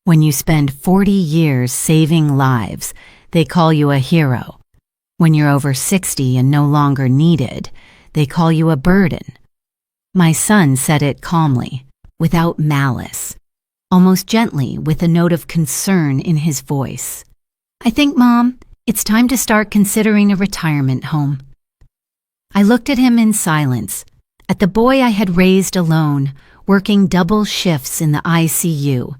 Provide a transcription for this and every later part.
When you spend 40 years saving lives, they call you a hero. When you're over 60 and no longer needed, they call you a burden. My son said it calmly, without malice, almost gently with a note of concern in his voice. I think, Mom, it's time to start considering a retirement home. I looked at him in silence, at the boy I had raised alone, working double shifts in the ICU,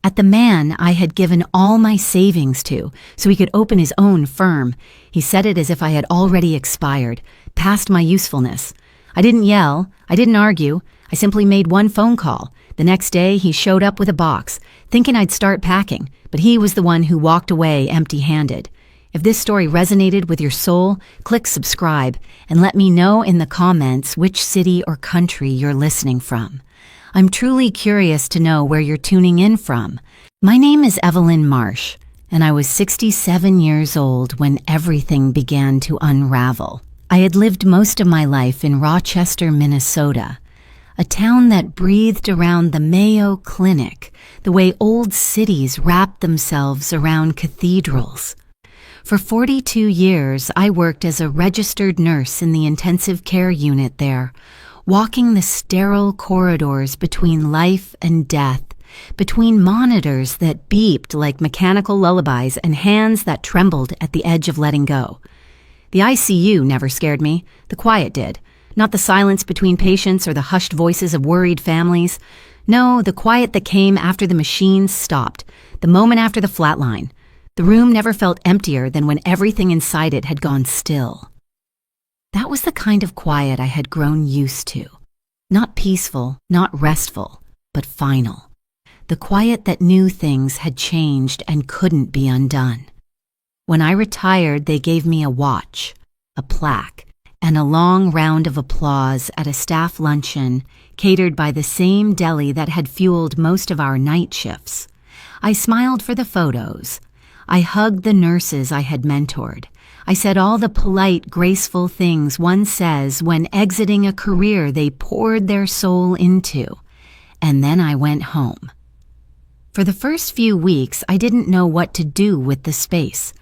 at the man I had given all my savings to so he could open his own firm. He said it as if I had already expired, past my usefulness. I didn't yell, I didn't argue, I simply made one phone call. The next day he showed up with a box, thinking I'd start packing, but he was the one who walked away empty-handed. If this story resonated with your soul, click subscribe and let me know in the comments which city or country you're listening from. I'm truly curious to know where you're tuning in from. My name is Evelyn Marsh, and I was 67 years old when everything began to unravel. I had lived most of my life in Rochester, Minnesota, a town that breathed around the Mayo Clinic, the way old cities wrap themselves around cathedrals. For 42 years, I worked as a registered nurse in the intensive care unit there, walking the sterile corridors between life and death, between monitors that beeped like mechanical lullabies and hands that trembled at the edge of letting go. The ICU never scared me. The quiet did. Not the silence between patients or the hushed voices of worried families. No, the quiet that came after the machines stopped, the moment after the flatline. The room never felt emptier than when everything inside it had gone still. That was the kind of quiet I had grown used to. Not peaceful, not restful, but final. The quiet that knew things had changed and couldn't be undone. When I retired, they gave me a watch, a plaque, and a long round of applause at a staff luncheon catered by the same deli that had fueled most of our night shifts. I smiled for the photos. I hugged the nurses I had mentored. I said all the polite, graceful things one says when exiting a career they poured their soul into. And then I went home. For the first few weeks, I didn't know what to do with the space.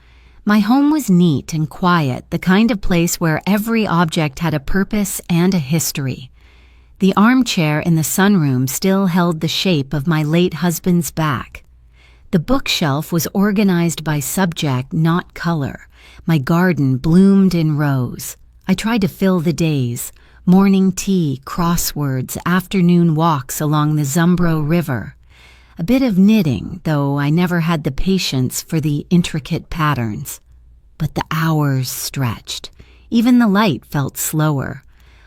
My home was neat and quiet, the kind of place where every object had a purpose and a history. The armchair in the sunroom still held the shape of my late husband's back. The bookshelf was organized by subject, not color. My garden bloomed in rows. I tried to fill the days, morning tea, crosswords, afternoon walks along the Zumbro River. A bit of knitting, though I never had the patience for the intricate patterns. But the hours stretched. Even the light felt slower.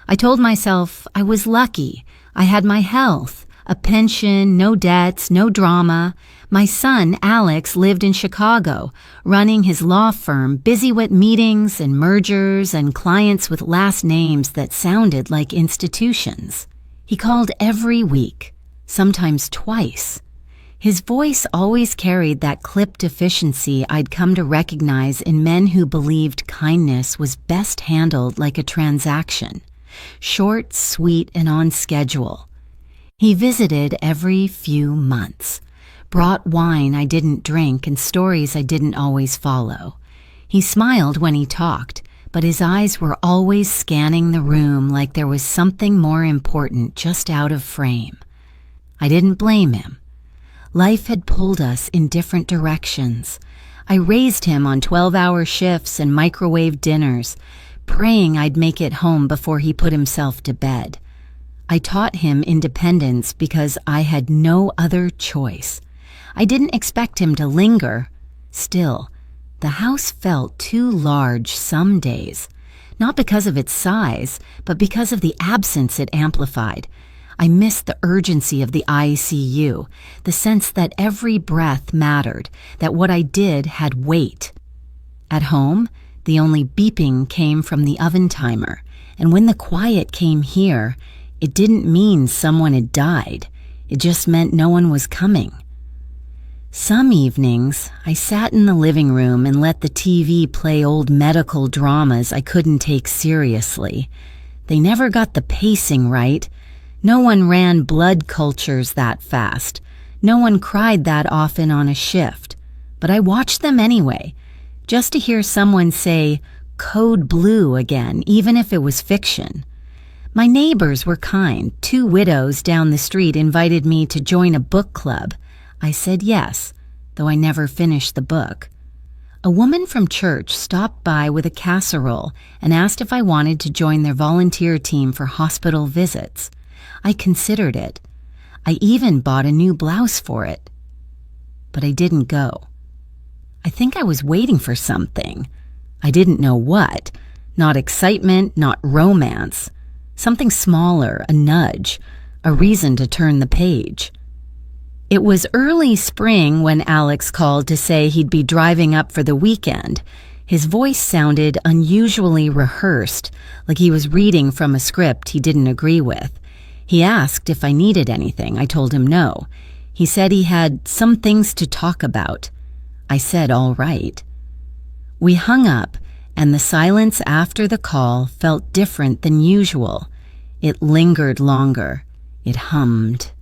I told myself I was lucky. I had my health, a pension, no debts, no drama. My son, Alex, lived in Chicago, running his law firm, busy with meetings and mergers and clients with last names that sounded like institutions. He called every week, sometimes twice. His voice always carried that clipped efficiency I'd come to recognize in men who believed kindness was best handled like a transaction, short, sweet, and on schedule. He visited every few months, brought wine I didn't drink and stories I didn't always follow. He smiled when he talked, but his eyes were always scanning the room like there was something more important just out of frame. I didn't blame him. Life had pulled us in different directions. I raised him on 12-hour shifts and microwave dinners, praying I'd make it home before he put himself to bed. I taught him independence because I had no other choice. I didn't expect him to linger. Still, the house felt too large some days, not because of its size, but because of the absence it amplified. I missed the urgency of the ICU, the sense that every breath mattered, that what I did had weight. At home, the only beeping came from the oven timer, and when the quiet came here, it didn't mean someone had died. It just meant no one was coming. Some evenings, I sat in the living room and let the TV play old medical dramas I couldn't take seriously. They never got the pacing right. No one ran blood cultures that fast. No one cried that often on a shift, but I watched them anyway, just to hear someone say "Code Blue" again, even if it was fiction. My neighbors were kind. 2 widows down the street invited me to join a book club. I said yes, though I never finished the book. A woman from church stopped by with a casserole and asked if I wanted to join their volunteer team for hospital visits. I considered it. I even bought a new blouse for it. But I didn't go. I think I was waiting for something. I didn't know what. Not excitement, not romance. Something smaller, a nudge, a reason to turn the page. It was early spring when Alex called to say he'd be driving up for the weekend. His voice sounded unusually rehearsed, like he was reading from a script he didn't agree with. He asked if I needed anything. I told him no. He said he had some things to talk about. I said all right. We hung up, and the silence after the call felt different than usual. It lingered longer. It hummed.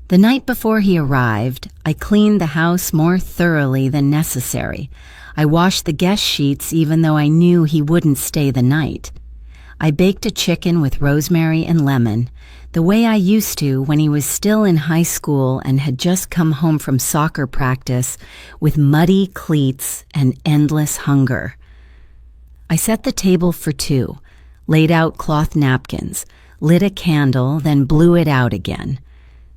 The night before he arrived, I cleaned the house more thoroughly than necessary. I washed the guest sheets even though I knew he wouldn't stay the night. I baked a chicken with rosemary and lemon, the way I used to when he was still in high school and had just come home from soccer practice with muddy cleats and endless hunger. I set the table for 2, laid out cloth napkins, lit a candle, then blew it out again.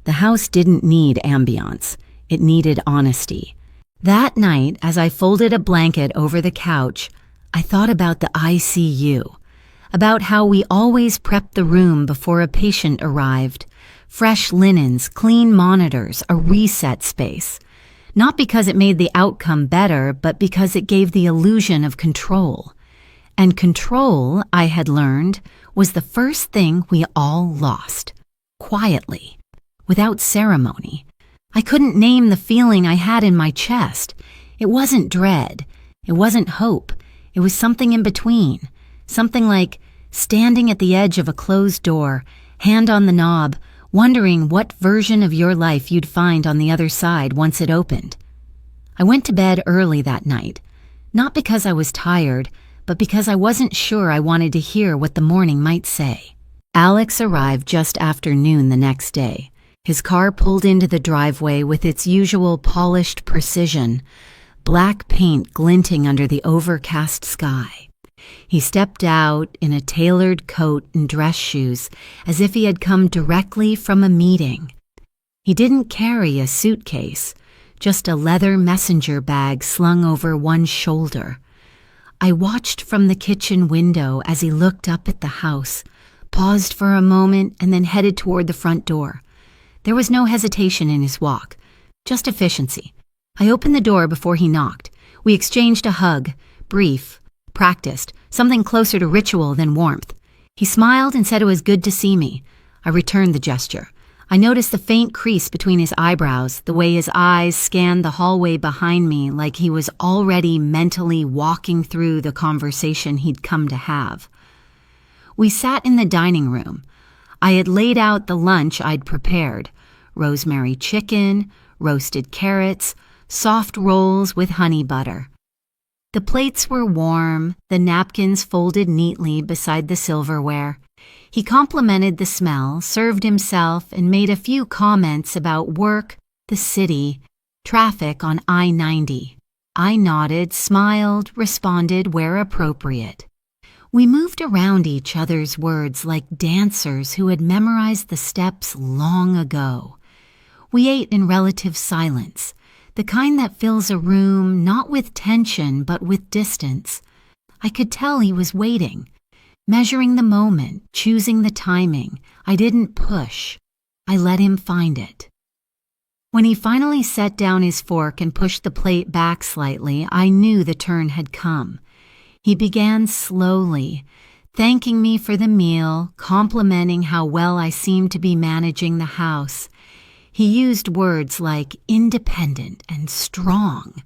The house didn't need ambiance. It needed honesty. That night, as I folded a blanket over the couch, I thought about the ICU, about how we always prepped the room before a patient arrived. Fresh linens, clean monitors, a reset space. Not because it made the outcome better, but because it gave the illusion of control. And control, I had learned, was the first thing we all lost. Quietly. Without ceremony. I couldn't name the feeling I had in my chest. It wasn't dread. It wasn't hope. It was something in between. Something like standing at the edge of a closed door, hand on the knob, wondering what version of your life you'd find on the other side once it opened. I went to bed early that night. Not because I was tired, but because I wasn't sure I wanted to hear what the morning might say. Alex arrived just after noon the next day. His car pulled into the driveway with its usual polished precision, black paint glinting under the overcast sky. He stepped out in a tailored coat and dress shoes, as if he had come directly from a meeting. He didn't carry a suitcase, just a leather messenger bag slung over one shoulder. I watched from the kitchen window as he looked up at the house, paused for a moment, and then headed toward the front door. There was no hesitation in his walk, just efficiency. I opened the door before he knocked. We exchanged a hug, brief, practiced, something closer to ritual than warmth. He smiled and said it was good to see me. I returned the gesture. I noticed the faint crease between his eyebrows, the way his eyes scanned the hallway behind me like he was already mentally walking through the conversation he'd come to have. We sat in the dining room. I had laid out the lunch I'd prepared: rosemary chicken, roasted carrots, soft rolls with honey butter. The plates were warm, the napkins folded neatly beside the silverware. He complimented the smell, served himself, and made a few comments about work, the city, traffic on I-90. I nodded, smiled, responded where appropriate. We moved around each other's words like dancers who had memorized the steps long ago. We ate in relative silence, the kind that fills a room not with tension but with distance. I could tell he was waiting, measuring the moment, choosing the timing. I didn't push. I let him find it. When he finally set down his fork and pushed the plate back slightly, I knew the turn had come. He began slowly, thanking me for the meal, complimenting how well I seemed to be managing the house. He used words like independent and strong,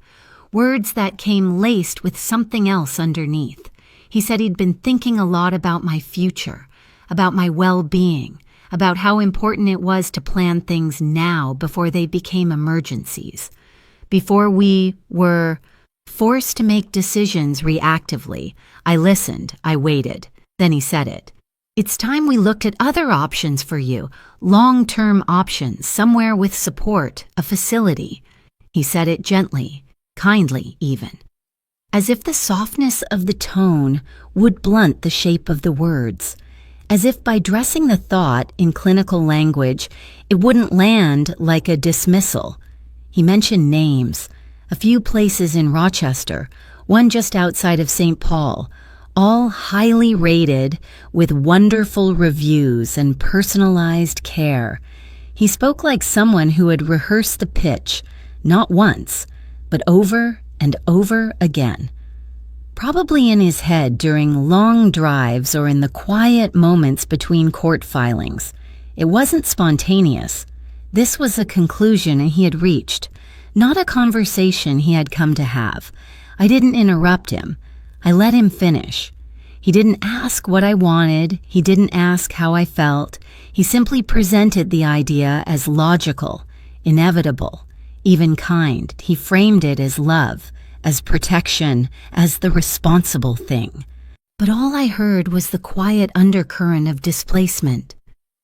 words that came laced with something else underneath. He said he'd been thinking a lot about my future, about my well-being, about how important it was to plan things now before they became emergencies, before we were forced to make decisions reactively. I listened, I waited. Then he said it. It's time we looked at other options for you, long-term options, somewhere with support, a facility. He said it gently, kindly even, as if the softness of the tone would blunt the shape of the words, as if by dressing the thought in clinical language, it wouldn't land like a dismissal. He mentioned names, a few places in Rochester, one just outside of St. Paul, all highly rated with wonderful reviews and personalized care. He spoke like someone who had rehearsed the pitch, not once, but over and over again. Probably in his head during long drives or in the quiet moments between court filings. It wasn't spontaneous. This was a conclusion he had reached, not a conversation he had come to have. I didn't interrupt him. I let him finish. He didn't ask what I wanted. He didn't ask how I felt. He simply presented the idea as logical, inevitable, even kind. He framed it as love, as protection, as the responsible thing. But all I heard was the quiet undercurrent of displacement,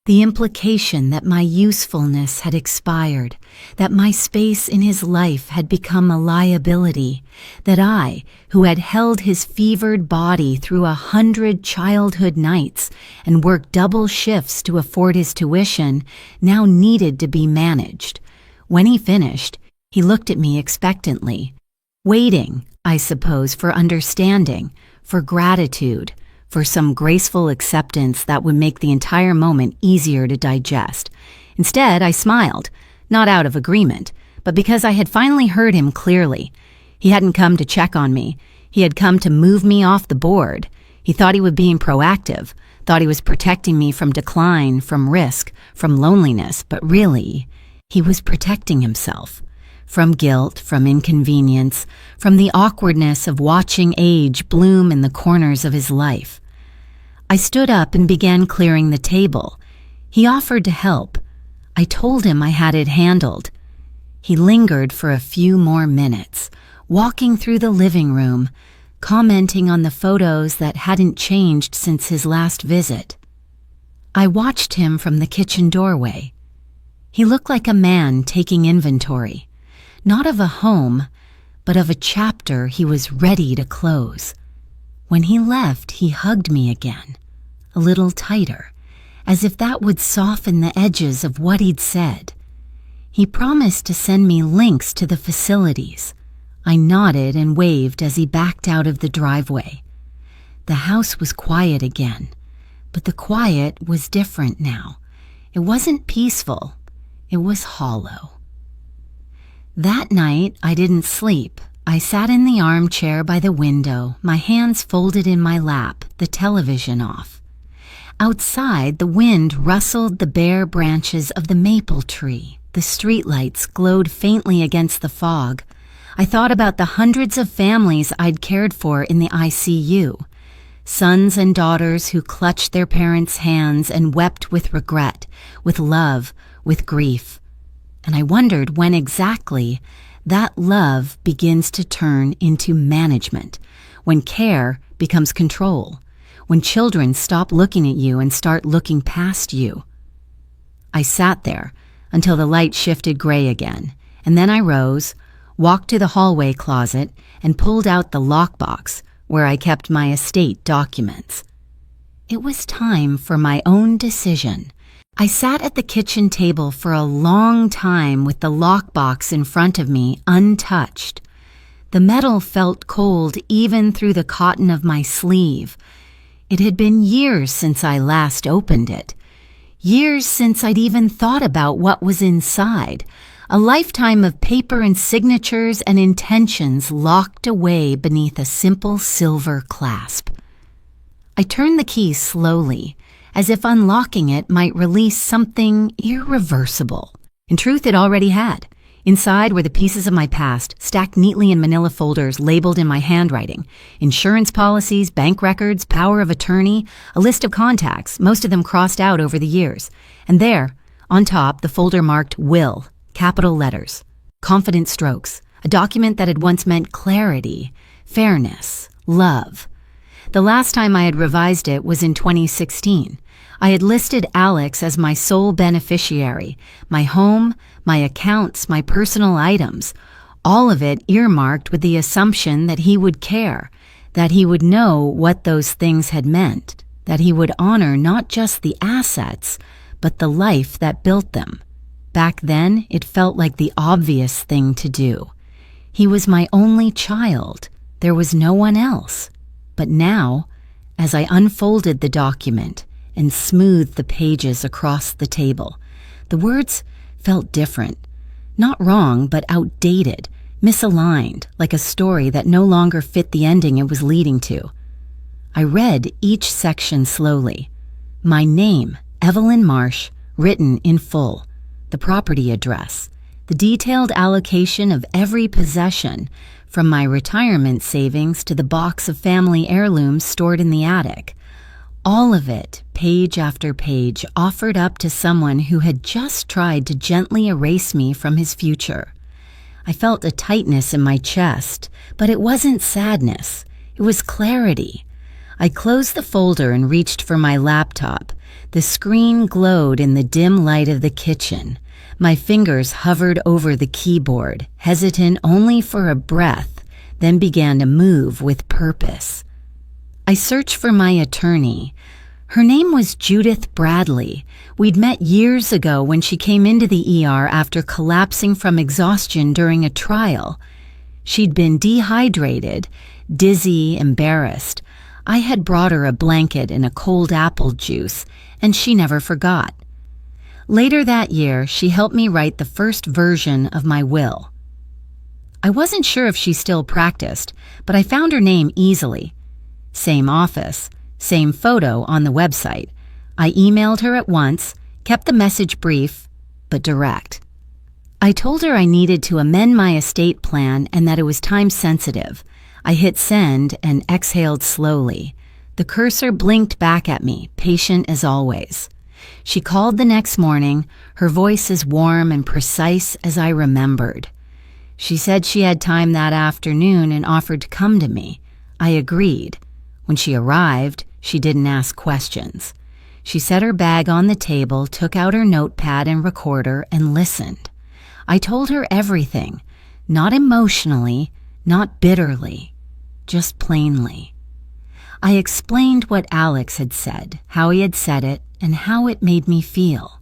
the implication that my usefulness had expired, that my space in his life had become a liability, that I, who had held his fevered body through 100 childhood nights and worked double shifts to afford his tuition, now needed to be managed. When he finished, he looked at me expectantly, waiting, I suppose, for understanding, for gratitude, for some graceful acceptance that would make the entire moment easier to digest. Instead, I smiled, not out of agreement, but because I had finally heard him clearly. He hadn't come to check on me. He had come to move me off the board. He thought he was being proactive, thought he was protecting me from decline, from risk, from loneliness, but really, he was protecting himself. From guilt, from inconvenience, from the awkwardness of watching age bloom in the corners of his life. I stood up and began clearing the table. He offered to help. I told him I had it handled. He lingered for a few more minutes, walking through the living room, commenting on the photos that hadn't changed since his last visit. I watched him from the kitchen doorway. He looked like a man taking inventory. Not of a home, but of a chapter he was ready to close. When he left, he hugged me again, a little tighter, as if that would soften the edges of what he'd said. He promised to send me links to the facilities. I nodded and waved as he backed out of the driveway. The house was quiet again, but the quiet was different now. It wasn't peaceful, it was hollow. That night, I didn't sleep. I sat in the armchair by the window, my hands folded in my lap, the television off. Outside, the wind rustled the bare branches of the maple tree. The streetlights glowed faintly against the fog. I thought about the hundreds of families I'd cared for in the ICU. Sons and daughters who clutched their parents' hands and wept with regret, with love, with grief. And I wondered when exactly that love begins to turn into management, when care becomes control, when children stop looking at you and start looking past you. I sat there until the light shifted gray again, and then I rose, walked to the hallway closet, and pulled out the lockbox where I kept my estate documents. It was time for my own decision. I sat at the kitchen table for a long time with the lockbox in front of me, untouched. The metal felt cold even through the cotton of my sleeve. It had been years since I last opened it. Years since I'd even thought about what was inside. A lifetime of paper and signatures and intentions locked away beneath a simple silver clasp. I turned the key slowly, as if unlocking it might release something irreversible. In truth, it already had. Inside were the pieces of my past, stacked neatly in manila folders labeled in my handwriting. Insurance policies, bank records, power of attorney, a list of contacts, most of them crossed out over the years. And there, on top, the folder marked Will, capital letters, confident strokes, a document that had once meant clarity, fairness, love. The last time I had revised it was in 2016. I had listed Alex as my sole beneficiary, my home, my accounts, my personal items, all of it earmarked with the assumption that he would care, that he would know what those things had meant, that he would honor not just the assets, but the life that built them. Back then, it felt like the obvious thing to do. He was my only child. There was no one else. But now, as I unfolded the document and smoothed the pages across the table, the words felt different. Not wrong, but outdated, misaligned, like a story that no longer fit the ending it was leading to. I read each section slowly. My name, Evelyn Marsh, written in full. The property address. The detailed allocation of every possession, from my retirement savings to the box of family heirlooms stored in the attic. All of it, page after page, offered up to someone who had just tried to gently erase me from his future. I felt a tightness in my chest, but it wasn't sadness. It was clarity. I closed the folder and reached for my laptop. The screen glowed in the dim light of the kitchen. My fingers hovered over the keyboard, hesitant only for a breath, then began to move with purpose. I searched for my attorney. Her name was Judith Bradley. We'd met years ago when she came into the ER after collapsing from exhaustion during a trial. She'd been dehydrated, dizzy, embarrassed. I had brought her a blanket and a cold apple juice, and she never forgot. Later that year, she helped me write the first version of my will. I wasn't sure if she still practiced, but I found her name easily. Same office, same photo on the website. I emailed her at once, kept the message brief, but direct. I told her I needed to amend my estate plan and that it was time-sensitive. I hit send and exhaled slowly. The cursor blinked back at me, patient as always. She called the next morning, her voice as warm and precise as I remembered. She said she had time that afternoon and offered to come to me. I agreed. When she arrived, she didn't ask questions. She set her bag on the table, took out her notepad and recorder, and listened. I told her everything, not emotionally, not bitterly, just plainly. I explained what Alex had said, how he had said it, and how it made me feel.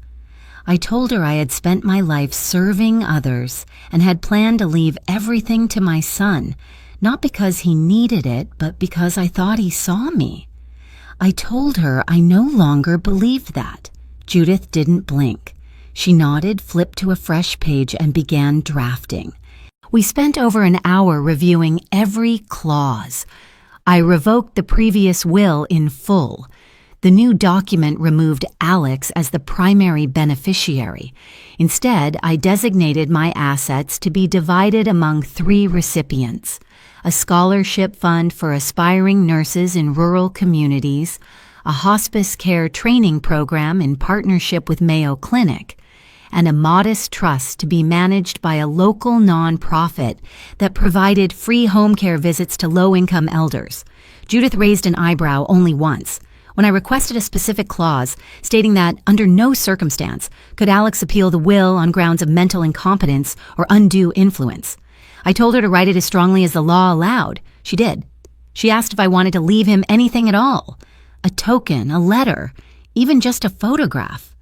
I told her I had spent my life serving others and had planned to leave everything to my son, not because he needed it, but because I thought he saw me. I told her I no longer believed that. Judith didn't blink. She nodded, flipped to a fresh page, and began drafting. We spent over an hour reviewing every clause. I revoked the previous will in full. The new document removed Alex as the primary beneficiary. Instead, I designated my assets to be divided among 3 recipients: a scholarship fund for aspiring nurses in rural communities, a hospice care training program in partnership with Mayo Clinic, and a modest trust to be managed by a local nonprofit that provided free home care visits to low-income elders. Judith raised an eyebrow only once, when I requested a specific clause stating that under no circumstance could Alex appeal the will on grounds of mental incompetence or undue influence. I told her to write it as strongly as the law allowed. She did. She asked if I wanted to leave him anything at all. A token, a letter, even just a photograph.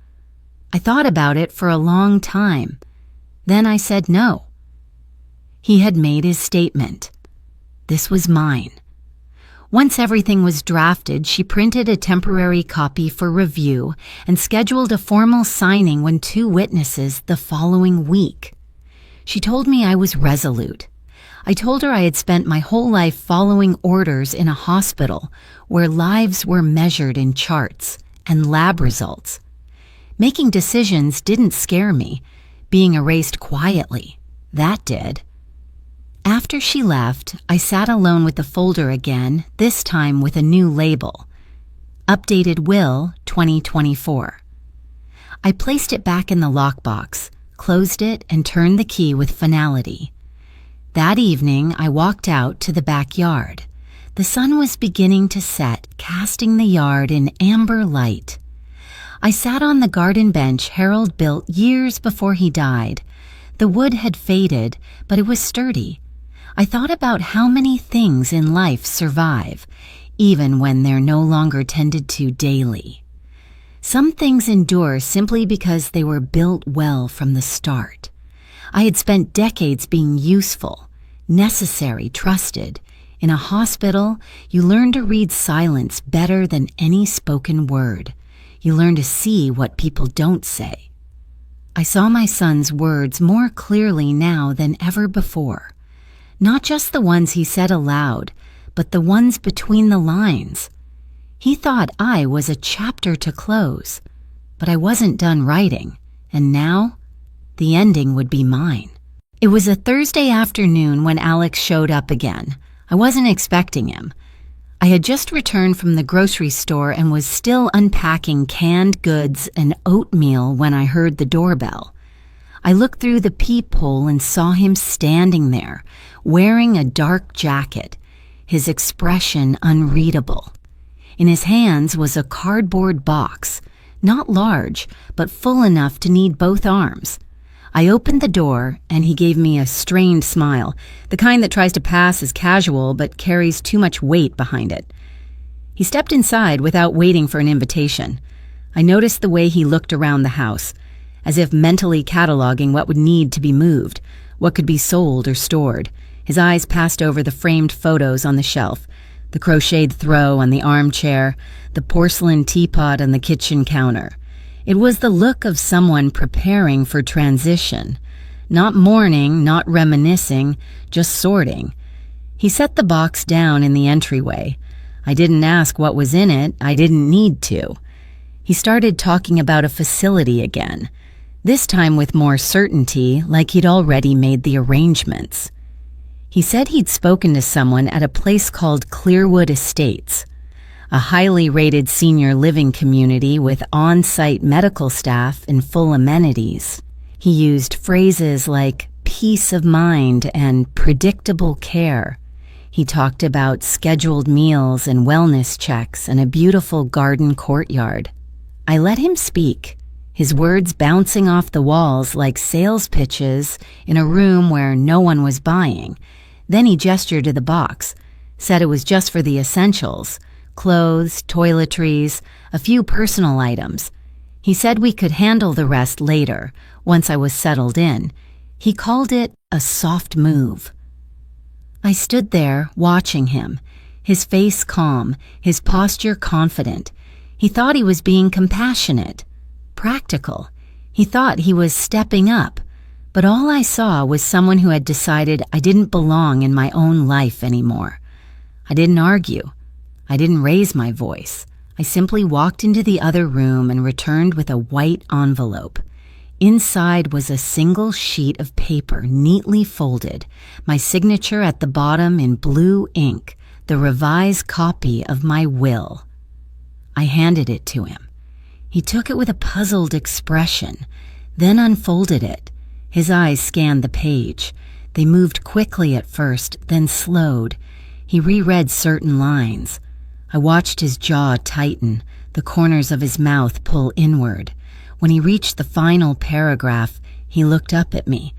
I thought about it for a long time. Then I said no. He had made his statement. This was mine. Once everything was drafted, she printed a temporary copy for review and scheduled a formal signing when 2 witnesses the following week. She told me I was resolute. I told her I had spent my whole life following orders in a hospital where lives were measured in charts and lab results. Making decisions didn't scare me. Being erased quietly, that did. After she left, I sat alone with the folder again, this time with a new label. Updated Will 2024. I placed it back in the lockbox, closed it, and turned the key with finality. That evening, I walked out to the backyard. The sun was beginning to set, casting the yard in amber light. I sat on the garden bench Harold built years before he died. The wood had faded, but it was sturdy. I thought about how many things in life survive, even when they're no longer tended to daily. Some things endure simply because they were built well from the start. I had spent decades being useful, necessary, trusted. In a hospital, you learn to read silence better than any spoken word. You learn to see what people don't say. I saw my son's words more clearly now than ever before. Not just the ones he said aloud, but the ones between the lines. He thought I was a chapter to close, but I wasn't done writing, and now the ending would be mine. It was a Thursday afternoon when Alex showed up again. I wasn't expecting him. I had just returned from the grocery store and was still unpacking canned goods and oatmeal when I heard the doorbell. I looked through the peephole and saw him standing there, wearing a dark jacket, his expression unreadable. In his hands was a cardboard box, not large, but full enough to need both arms. I opened the door, and he gave me a strained smile, the kind that tries to pass as casual but carries too much weight behind it. He stepped inside without waiting for an invitation. I noticed the way he looked around the house, as if mentally cataloging what would need to be moved, what could be sold or stored. His eyes passed over the framed photos on the shelf, the crocheted throw on the armchair, the porcelain teapot on the kitchen counter. It was the look of someone preparing for transition. Not mourning, not reminiscing, just sorting. He set the box down in the entryway. I didn't ask what was in it. I didn't need to. He started talking about a facility again, this time with more certainty, like he'd already made the arrangements. He said he'd spoken to someone at a place called Clearwood Estates, a highly rated senior living community with on-site medical staff and full amenities. He used phrases like peace of mind and predictable care. He talked about scheduled meals and wellness checks and a beautiful garden courtyard. I let him speak, his words bouncing off the walls like sales pitches in a room where no one was buying. Then he gestured to the box, said it was just for the essentials, clothes, toiletries, a few personal items. He said we could handle the rest later, once I was settled in. He called it a soft move. I stood there, watching him, his face calm, his posture confident. He thought he was being compassionate, practical. He thought he was stepping up. But all I saw was someone who had decided I didn't belong in my own life anymore. I didn't argue. I didn't raise my voice. I simply walked into the other room and returned with a white envelope. Inside was a single sheet of paper neatly folded, my signature at the bottom in blue ink, the revised copy of my will. I handed it to him. He took it with a puzzled expression, then unfolded it. His eyes scanned the page. They moved quickly at first, then slowed. He reread certain lines. I watched his jaw tighten, the corners of his mouth pull inward. When he reached the final paragraph, he looked up at me.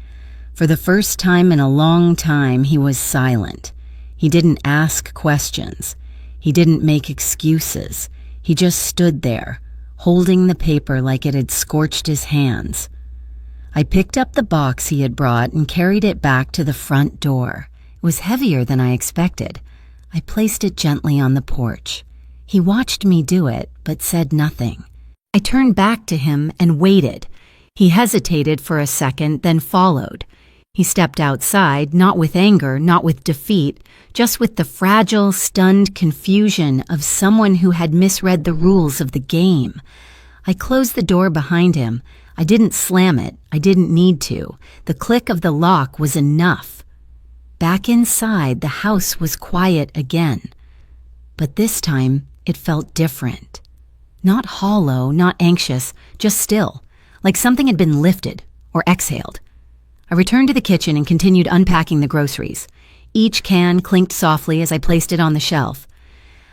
For the first time in a long time, he was silent. He didn't ask questions. He didn't make excuses. He just stood there, holding the paper like it had scorched his hands. I picked up the box he had brought and carried it back to the front door. It was heavier than I expected. I placed it gently on the porch. He watched me do it, but said nothing. I turned back to him and waited. He hesitated for a second, then followed. He stepped outside, not with anger, not with defeat, just with the fragile, stunned confusion of someone who had misread the rules of the game. I closed the door behind him. I didn't slam it. I didn't need to. The click of the lock was enough. Back inside, the house was quiet again. But this time, it felt different. Not hollow, not anxious, just still. like something had been lifted or exhaled. I returned to the kitchen and continued unpacking the groceries. Each can clinked softly as I placed it on the shelf.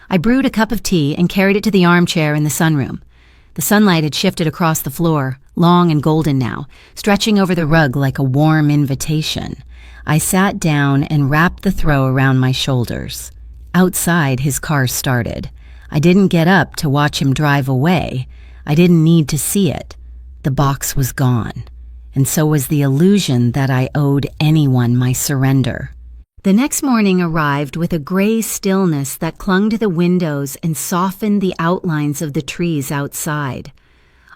I brewed a cup of tea and carried it to the armchair in the sunroom. The sunlight had shifted across the floor, long and golden now, stretching over the rug like a warm invitation. I sat down and wrapped the throw around my shoulders. Outside, his car started. I didn't get up to watch him drive away. I didn't need to see it. The box was gone, and so was the illusion that I owed anyone my surrender. The next morning arrived with a gray stillness that clung to the windows and softened the outlines of the trees outside.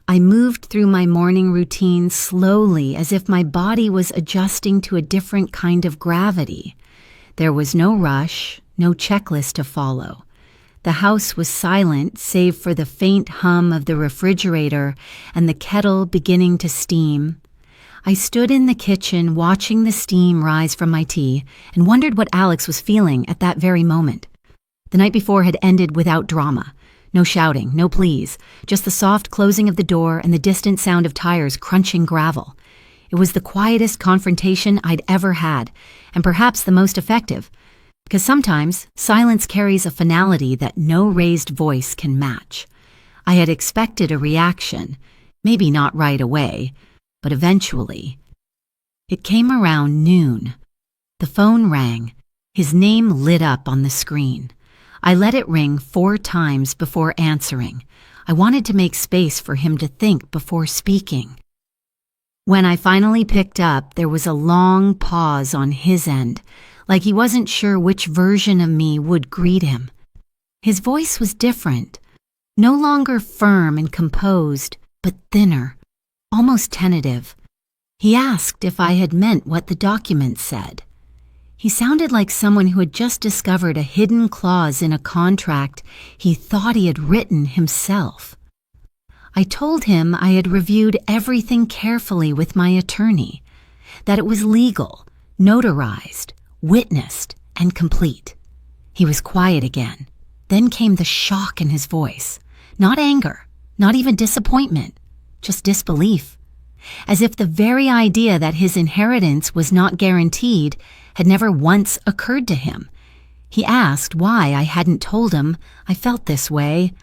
I moved through my morning routine slowly, as if my body was adjusting to a different kind of gravity. There was no rush, no checklist to follow. The house was silent, save for the faint hum of the refrigerator and the kettle beginning to steam. I stood in the kitchen watching the steam rise from my tea and wondered what Alex was feeling at that very moment. The night before had ended without drama. No shouting, no pleas, just the soft closing of the door and the distant sound of tires crunching gravel. It was the quietest confrontation I'd ever had, and perhaps the most effective, because sometimes silence carries a finality that no raised voice can match. I had expected a reaction, maybe not right away, but eventually. It came around noon. The phone rang. His name lit up on the screen. I let it ring 4 times before answering. I wanted to make space for him to think before speaking. When I finally picked up, there was a long pause on his end, like he wasn't sure which version of me would greet him. His voice was different, no longer firm and composed, but thinner, almost tentative. He asked if I had meant what the document said. He sounded like someone who had just discovered a hidden clause in a contract he thought he had written himself. I told him I had reviewed everything carefully with my attorney, that it was legal, notarized, witnessed, and complete. He was quiet again. Then came the shock in his voice. Not anger, not even disappointment, just disbelief. As if the very idea that his inheritance was not guaranteed had never once occurred to him. He asked why I hadn't told him I felt this way.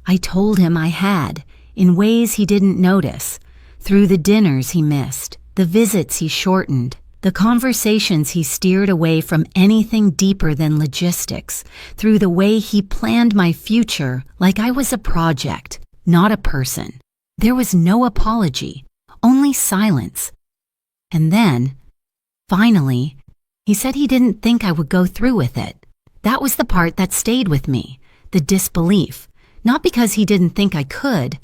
I told him I had, in ways he didn't notice, through the dinners he missed, the visits he shortened, the conversations he steered away from anything deeper than logistics, through the way he planned my future like I was a project, not a person. There was no apology, only silence. And then, finally, he said he didn't think I would go through with it. That was the part that stayed with me, the disbelief, not because he didn't think I could,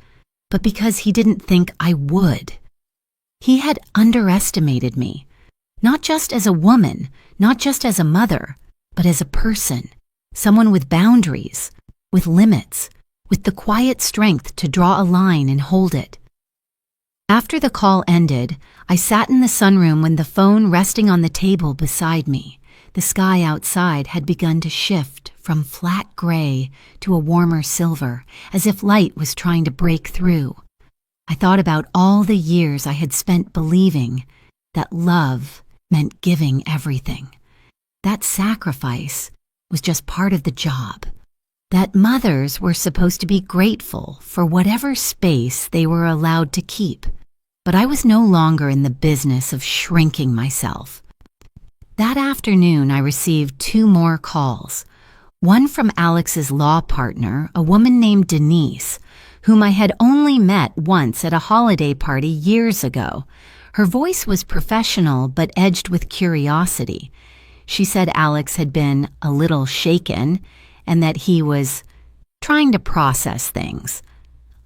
but because he didn't think I would. He had underestimated me, not just as a woman, not just as a mother, but as a person, someone with boundaries, with limits, with the quiet strength to draw a line and hold it. After the call ended, I sat in the sunroom with the phone resting on the table beside me. The sky outside had begun to shift from flat gray to a warmer silver, as if light was trying to break through. I thought about all the years I had spent believing that love meant giving everything. That sacrifice was just part of the job. That mothers were supposed to be grateful for whatever space they were allowed to keep. But I was no longer in the business of shrinking myself. That afternoon, I received 2 more calls. One from Alex's law partner, a woman named Denise, whom I had only met once at a holiday party years ago. Her voice was professional but edged with curiosity. She said Alex had been a little shaken and that he was trying to process things.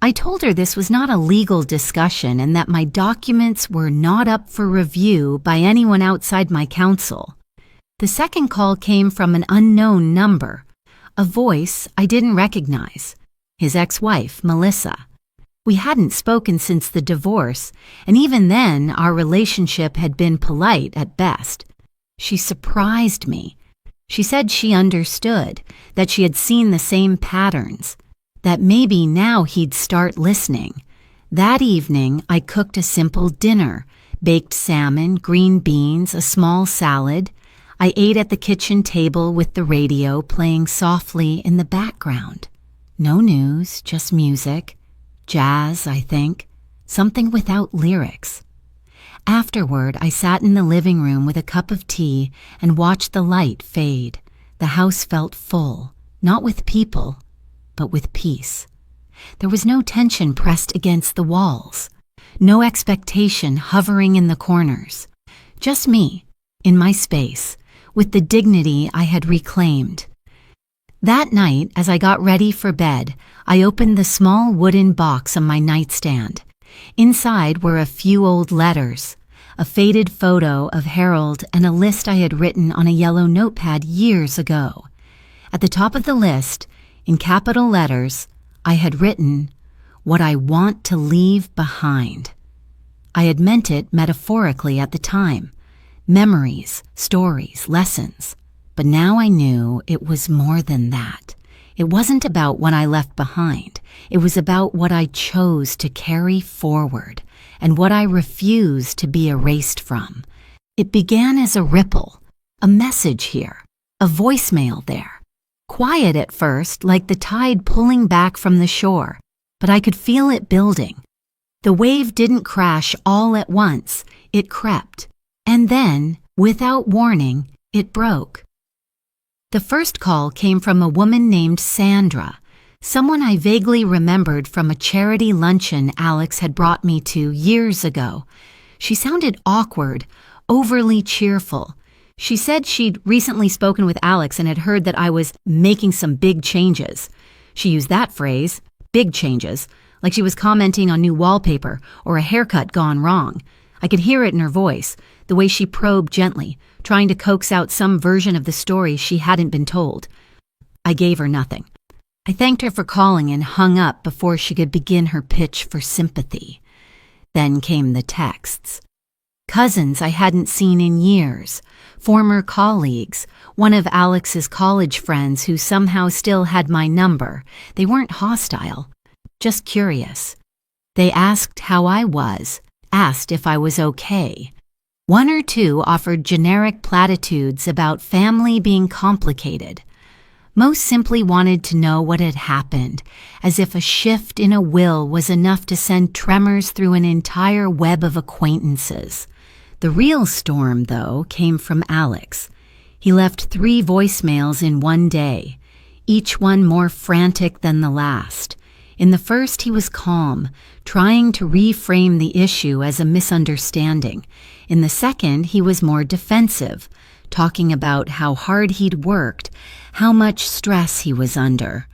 I told her this was not a legal discussion and that my documents were not up for review by anyone outside my counsel. The second call came from an unknown number, a voice I didn't recognize, his ex-wife, Melissa. We hadn't spoken since the divorce, and even then our relationship had been polite at best. She surprised me. She said she understood, that she had seen the same patterns, that maybe now he'd start listening, That evening, I cooked a simple dinner, baked salmon, green beans, a small salad. I ate at the kitchen table with the radio playing softly in the background. No news, just music. Jazz, I think. Something without lyrics. Afterward, I sat in the living room with a cup of tea and watched the light fade. The house felt full, not with people, but with peace. There was no tension pressed against the walls, no expectation hovering in the corners. Just me, in my space, with the dignity I had reclaimed. That night, as I got ready for bed, I opened the small wooden box on my nightstand. Inside were a few old letters, a faded photo of Harold, and a list I had written on a yellow notepad years ago. At the top of the list, in capital letters, I had written, "What I want to leave behind." I had meant it metaphorically at the time. Memories, stories, lessons. But now I knew it was more than that. It wasn't about what I left behind. It was about what I chose to carry forward and what I refused to be erased from. It began as a ripple, a message here, a voicemail there. Quiet at first, like the tide pulling back from the shore, but I could feel it building. The wave didn't crash all at once. It crept. And then, without warning, it broke. The first call came from a woman named Sandra, someone I vaguely remembered from a charity luncheon Alex had brought me to years ago. She sounded awkward, overly cheerful. She said she'd recently spoken with Alex and had heard that I was making some big changes. She used that phrase, big changes, like she was commenting on new wallpaper or a haircut gone wrong. I could hear it in her voice, the way she probed gently, trying to coax out some version of the story she hadn't been told. I gave her nothing. I thanked her for calling and hung up before she could begin her pitch for sympathy. Then came the texts. Cousins I hadn't seen in years, former colleagues, one of Alex's college friends who somehow still had my number. They weren't hostile, just curious. They asked how I was, asked if I was okay. One or two offered generic platitudes about family being complicated. Most simply wanted to know what had happened, as if a shift in a will was enough to send tremors through an entire web of acquaintances. The real storm, though, came from Alex. He left 3 voicemails in one day, each one more frantic than the last. In the first, he was calm, trying to reframe the issue as a misunderstanding. In the second, he was more defensive, talking about how hard he'd worked, how much stress he was under.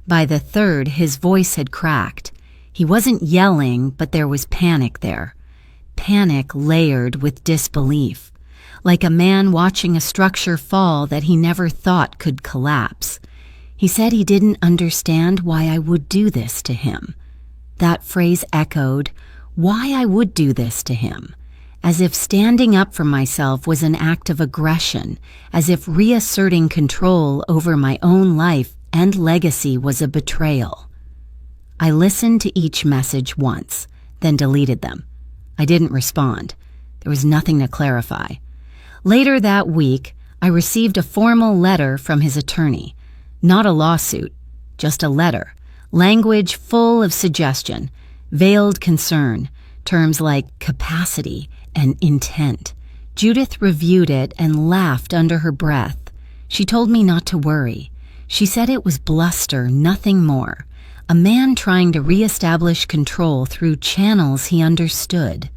By the third, his voice had cracked. He wasn't yelling, but there was panic there. Panic layered with disbelief, like a man watching a structure fall that he never thought could collapse. He said he didn't understand why I would do this to him. That phrase echoed, why I would do this to him, as if standing up for myself was an act of aggression, as if reasserting control over my own life and legacy was a betrayal. I listened to each message once, then deleted them. I didn't respond. There was nothing to clarify. Later that week, I received a formal letter from his attorney. Not a lawsuit, just a letter. Language full of suggestion, veiled concern, terms like capacity and intent. Judith reviewed it and laughed under her breath. She told me not to worry. She said it was bluster, nothing more. A man trying to reestablish control through channels he understood.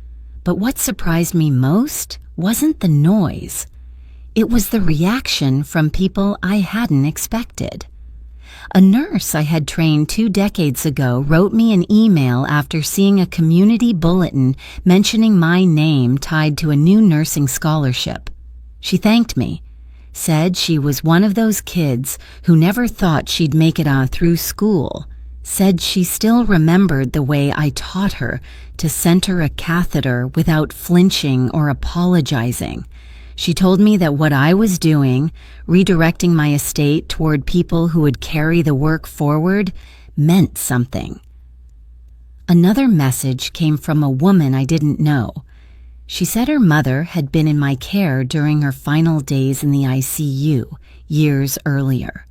But what surprised me most wasn't the noise. It was the reaction from people I hadn't expected. A nurse I had trained 2 decades ago wrote me an email after seeing a community bulletin mentioning my name tied to a new nursing scholarship. She thanked me, said she was one of those kids who never thought she'd make it through school, said she still remembered the way I taught her to center a catheter without flinching or apologizing. She told me that what I was doing, redirecting my estate toward people who would carry the work forward, meant something. Another message came from a woman I didn't know. She said her mother had been in my care during her final days in the ICU years earlier.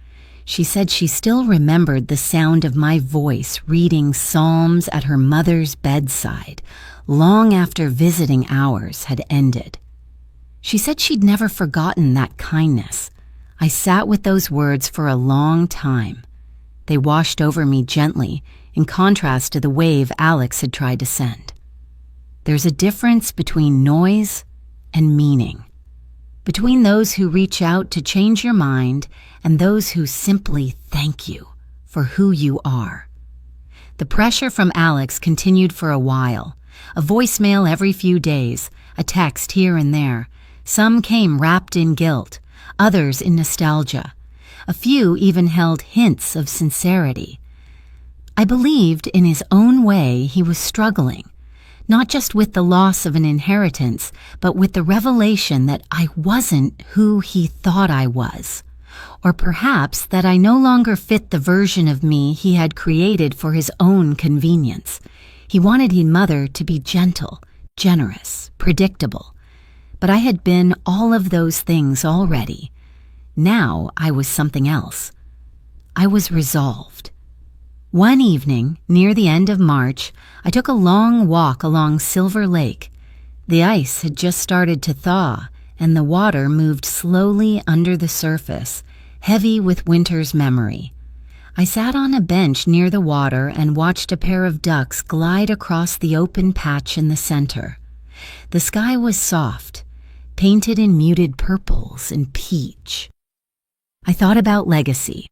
She said she still remembered the sound of my voice reading psalms at her mother's bedside, long after visiting hours had ended. She said she'd never forgotten that kindness. I sat with those words for a long time. They washed over me gently, in contrast to the wave Alex had tried to send. There's a difference between noise and meaning, between those who reach out to change your mind and those who simply thank you for who you are. The pressure from Alex continued for a while, a voicemail every few days, a text here and there. Some came wrapped in guilt, others in nostalgia. A few even held hints of sincerity. I believed in his own way he was struggling, not just with the loss of an inheritance, but with the revelation that I wasn't who he thought I was, or perhaps that I no longer fit the version of me he had created for his own convenience. He wanted his mother to be gentle, generous, predictable, but I had been all of those things already. Now I was something else. I was resolved. One evening, near the end of March, I took a long walk along Silver Lake. The ice had just started to thaw, and the water moved slowly under the surface, heavy with winter's memory. I sat on a bench near the water and watched a pair of ducks glide across the open patch in the center. The sky was soft, painted in muted purples and peach. I thought about legacy,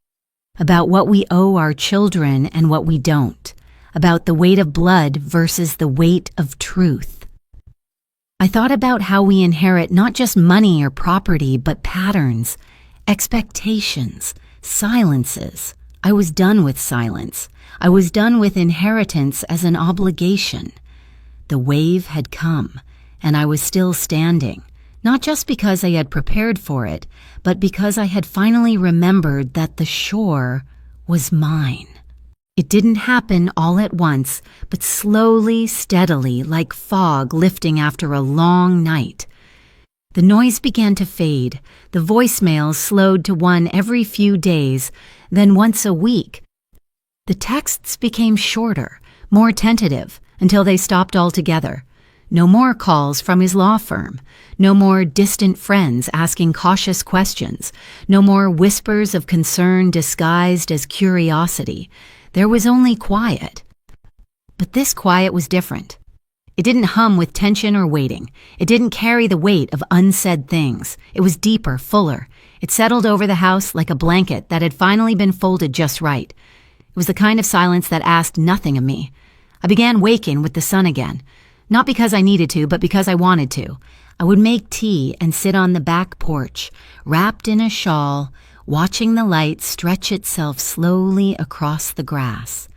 about what we owe our children and what we don't, about the weight of blood versus the weight of truth. I thought about how we inherit not just money or property, but patterns, expectations, silences. I was done with silence. I was done with inheritance as an obligation. The wave had come, and I was still standing, not just because I had prepared for it, but because I had finally remembered that the shore was mine. It didn't happen all at once, but slowly, steadily, like fog lifting after a long night. The noise began to fade. The voicemails slowed to one every few days, then once a week. The texts became shorter, more tentative, until they stopped altogether. No more calls from his law firm. No more distant friends asking cautious questions. No more whispers of concern disguised as curiosity. There was only quiet. But this quiet was different. It didn't hum with tension or waiting. It didn't carry the weight of unsaid things. It was deeper, fuller. It settled over the house like a blanket that had finally been folded just right. It was the kind of silence that asked nothing of me. I began waking with the sun again. Not because I needed to, but because I wanted to. I would make tea and sit on the back porch, wrapped in a shawl, watching the light stretch itself slowly across the grass.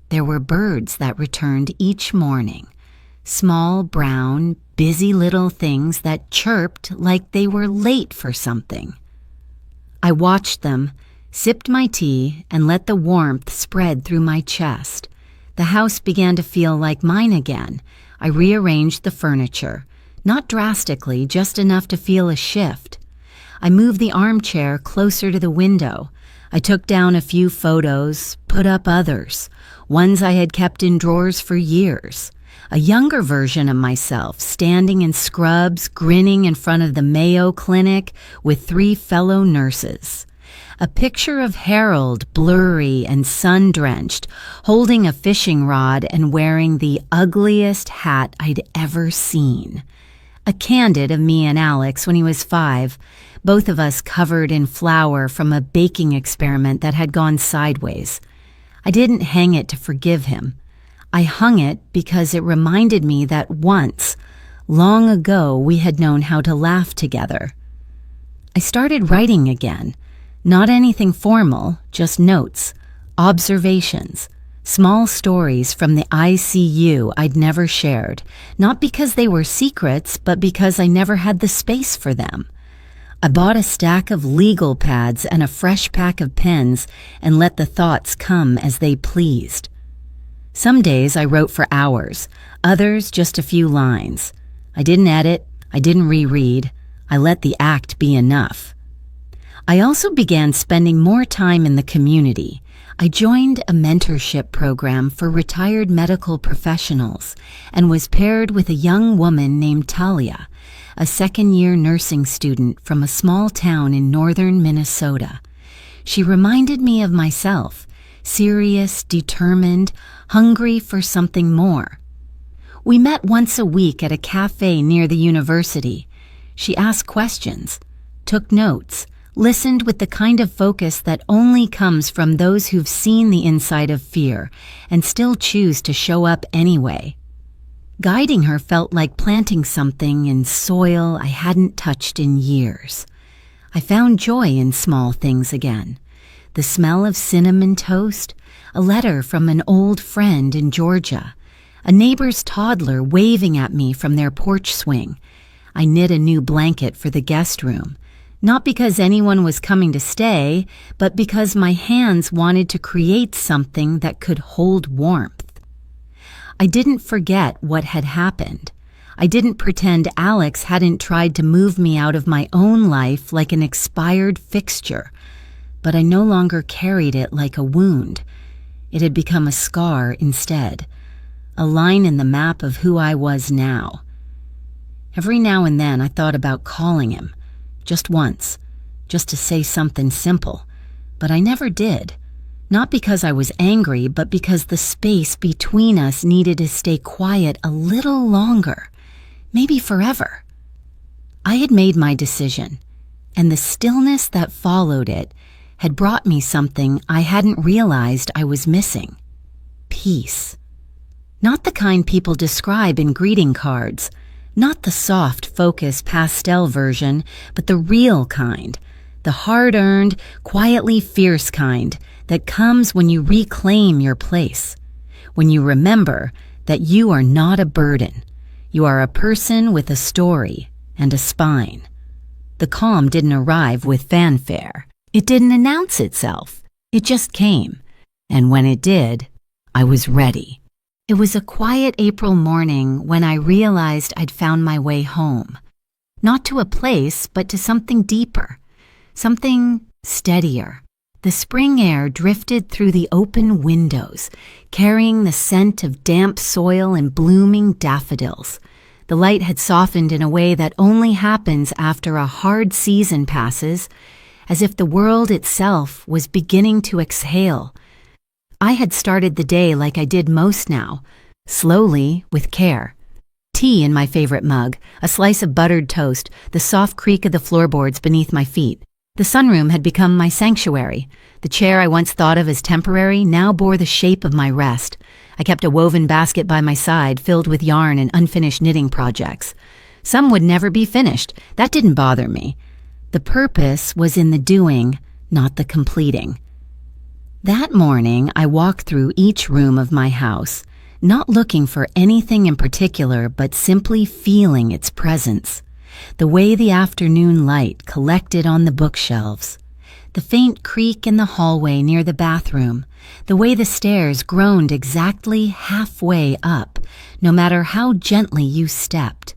There were birds that returned each morning, small, brown, busy little things that chirped like they were late for something. I watched them, sipped my tea, and let the warmth spread through my chest. The house began to feel like mine again. I rearranged the furniture, not drastically, just enough to feel a shift. I moved the armchair closer to the window. I took down a few photos, put up others, ones I had kept in drawers for years. A younger version of myself, standing in scrubs, grinning in front of the Mayo Clinic with 3 fellow nurses. A picture of Harold, blurry and sun-drenched, holding a fishing rod and wearing the ugliest hat I'd ever seen. A candid of me and Alex when he was 5, both of us covered in flour from a baking experiment that had gone sideways. I didn't hang it to forgive him. I hung it because it reminded me that once, long ago, we had known how to laugh together. I started writing again. Not anything formal, just notes, observations, small stories from the ICU I'd never shared, not because they were secrets, but because I never had the space for them. I bought a stack of legal pads and a fresh pack of pens and let the thoughts come as they pleased. Some days I wrote for hours, others just a few lines. I didn't edit, I didn't reread, I let the act be enough. I also began spending more time in the community. I joined a mentorship program for retired medical professionals and was paired with a young woman named Talia, a second-year nursing student from a small town in northern Minnesota. She reminded me of myself, serious, determined, hungry for something more. We met once a week at a cafe near the university. She asked questions, took notes, listened with the kind of focus that only comes from those who've seen the inside of fear and still choose to show up anyway. Guiding her felt like planting something in soil I hadn't touched in years. I found joy in small things again. The smell of cinnamon toast, a letter from an old friend in Georgia, a neighbor's toddler waving at me from their porch swing. I knit a new blanket for the guest room, not because anyone was coming to stay, but because my hands wanted to create something that could hold warmth. I didn't forget what had happened. I didn't pretend Alex hadn't tried to move me out of my own life like an expired fixture, but I no longer carried it like a wound. It had become a scar instead, a line in the map of who I was now. Every now and then I thought about calling him, just once, just to say something simple, but I never did. Not because I was angry, but because the space between us needed to stay quiet a little longer, maybe forever. I had made my decision, and the stillness that followed it had brought me something I hadn't realized I was missing. Peace. Not the kind people describe in greeting cards, not the soft, focused pastel version, but the real kind, the hard-earned, quietly fierce kind that comes when you reclaim your place, when you remember that you are not a burden. You are a person with a story and a spine. The calm didn't arrive with fanfare. It didn't announce itself. It just came. And when it did, I was ready. It was a quiet April morning when I realized I'd found my way home. Not to a place, but to something deeper, something steadier. The spring air drifted through the open windows, carrying the scent of damp soil and blooming daffodils. The light had softened in a way that only happens after a hard season passes, as if the world itself was beginning to exhale. I had started the day like I did most now, slowly, with care. Tea in my favorite mug, a slice of buttered toast, the soft creak of the floorboards beneath my feet. The sunroom had become my sanctuary. The chair I once thought of as temporary now bore the shape of my rest. I kept a woven basket by my side filled with yarn and unfinished knitting projects. Some would never be finished. That didn't bother me. The purpose was in the doing, not the completing. That morning, I walked through each room of my house, not looking for anything in particular, but simply feeling its presence. The way the afternoon light collected on the bookshelves, the faint creak in the hallway near the bathroom, the way the stairs groaned exactly halfway up, no matter how gently you stepped.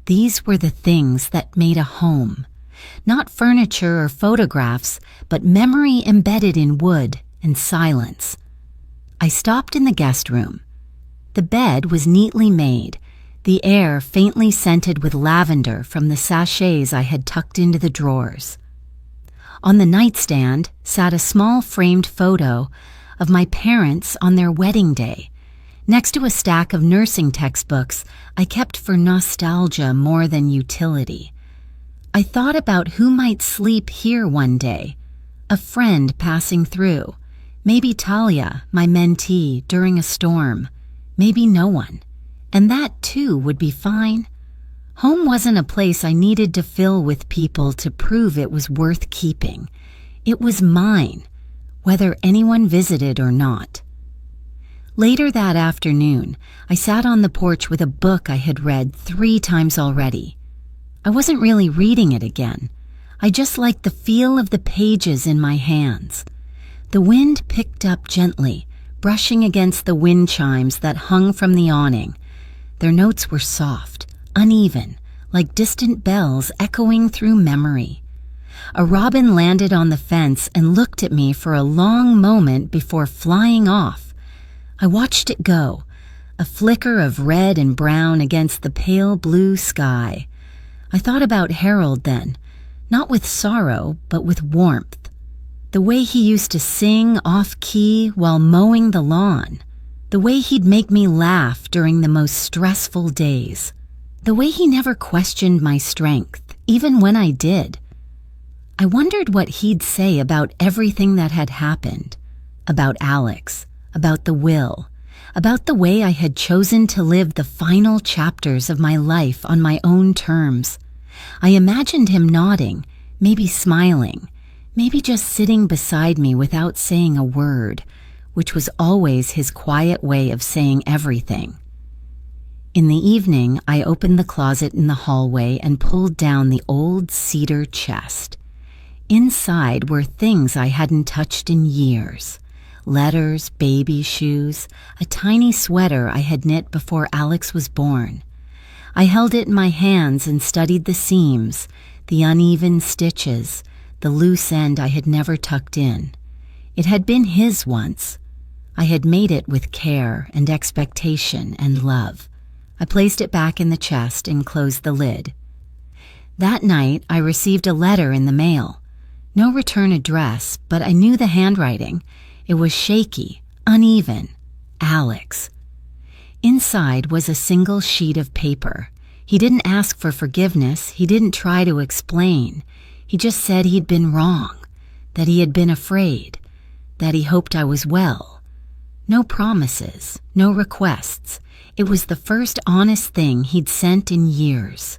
These were the things that made a home. Not furniture or photographs, but memory embedded in wood and silence. I stopped in the guest room. The bed was neatly made, the air faintly scented with lavender from the sachets I had tucked into the drawers. On the nightstand sat a small framed photo of my parents on their wedding day, next to a stack of nursing textbooks I kept for nostalgia more than utility. I thought about who might sleep here one day, a friend passing through, maybe Talia, my mentee, during a storm, maybe no one. And that, too, would be fine. Home wasn't a place I needed to fill with people to prove it was worth keeping. It was mine, whether anyone visited or not. Later that afternoon, I sat on the porch with a book I had read 3 times already. I wasn't really reading it again. I just liked the feel of the pages in my hands. The wind picked up gently, brushing against the wind chimes that hung from the awning. Their notes were soft, uneven, like distant bells echoing through memory. A robin landed on the fence and looked at me for a long moment before flying off. I watched it go, a flicker of red and brown against the pale blue sky. I thought about Harold then, not with sorrow, but with warmth. The way he used to sing off-key while mowing the lawn. The way he'd make me laugh during the most stressful days. The way he never questioned my strength, even when I did. I wondered what he'd say about everything that had happened. About Alex, about the will, about the way I had chosen to live the final chapters of my life on my own terms. I imagined him nodding, maybe smiling, maybe just sitting beside me without saying a word, which was always his quiet way of saying everything. In the evening, I opened the closet in the hallway and pulled down the old cedar chest. Inside were things I hadn't touched in years. Letters, baby shoes, a tiny sweater I had knit before Alex was born. I held it in my hands and studied the seams, the uneven stitches, the loose end I had never tucked in. It had been his once. I had made it with care and expectation and love. I placed it back in the chest and closed the lid. That night, I received a letter in the mail. No return address, but I knew the handwriting. It was shaky, uneven. Alex. Inside was a single sheet of paper. He didn't ask for forgiveness. He didn't try to explain. He just said he'd been wrong, that he had been afraid, that he hoped I was well. No promises, no requests. It was the first honest thing he'd sent in years.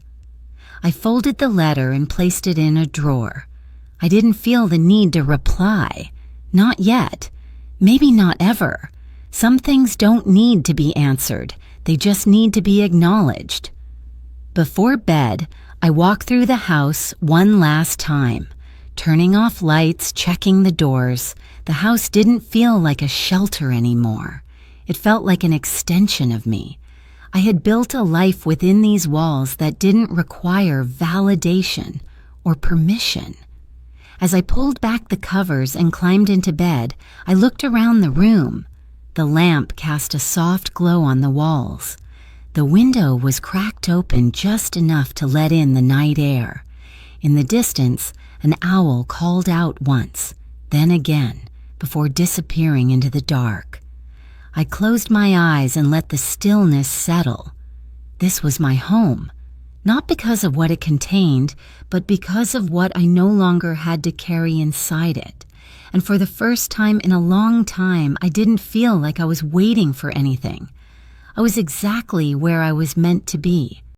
I folded the letter and placed it in a drawer. I didn't feel the need to reply. Not yet. Maybe not ever. Some things don't need to be answered. They just need to be acknowledged. Before bed, I walked through the house one last time, turning off lights, checking the doors. The house didn't feel like a shelter anymore. It felt like an extension of me. I had built a life within these walls that didn't require validation or permission. As I pulled back the covers and climbed into bed, I looked around the room. The lamp cast a soft glow on the walls. The window was cracked open just enough to let in the night air. In the distance, an owl called out once, then again, before disappearing into the dark. I closed my eyes and let the stillness settle. This was my home, not because of what it contained, but because of what I no longer had to carry inside it. And for the first time in a long time, I didn't feel like I was waiting for anything. I was exactly where I was meant to be.